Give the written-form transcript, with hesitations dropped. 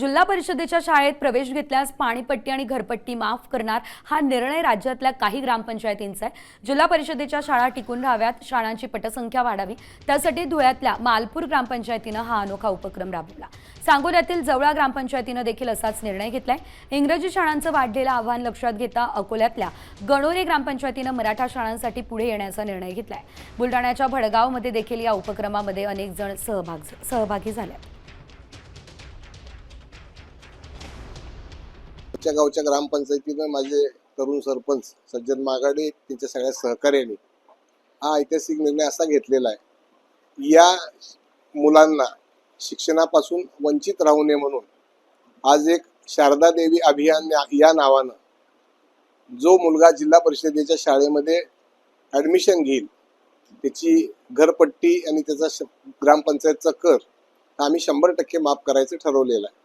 जिल्हा परिषदेच्या शाळेत प्रवेश घेतल्यास पाणीपट्टी आणि घरपट्टी माफ करणार हा निर्णय राज्यातल्या काही ग्रामपंचायतींचा आहे। जिल्हा परिषदेच्या शाळा टिकून राहाव्यात, शाळांची पटसंख्या वाढावी, त्यासाठी धुळ्यातल्या मालपूर ग्रामपंचायतीनं हा अनोखा उपक्रम राबवला। सांगोल्यातील जवळा ग्रामपंचायतीनं देखील असाच निर्णय घेतलाय। इंग्रजी शाळांचं वाढलेलं आव्हान लक्षात घेता अकोल्यातल्या गणोरे ग्रामपंचायतीनं मराठा शाळांसाठी पुढे येण्याचा निर्णय घेतलाय। बुलढाण्याच्या भडगावमध्ये देखील या उपक्रमामध्ये अनेक जण सहभागी झाले। गावच्या ग्रामपंचायतीनं माझे तरुण सरपंच सज्जन मागाडे त्यांच्या सगळ्या सहकार्याने हा ऐतिहासिक निर्णय असा घेतलेला आहे, या मुलांना शिक्षणापासून वंचित राहू नये म्हणून आज एक शारदा देवी अभियान या नावानं जो मुलगा जिल्हा परिषदेच्या शाळेमध्ये ॲडमिशन घेईल त्याची घरपट्टी आणि त्याचा ग्रामपंचायतचा कर आम्ही 100% माफ करायचं ठरवलेलं आहे।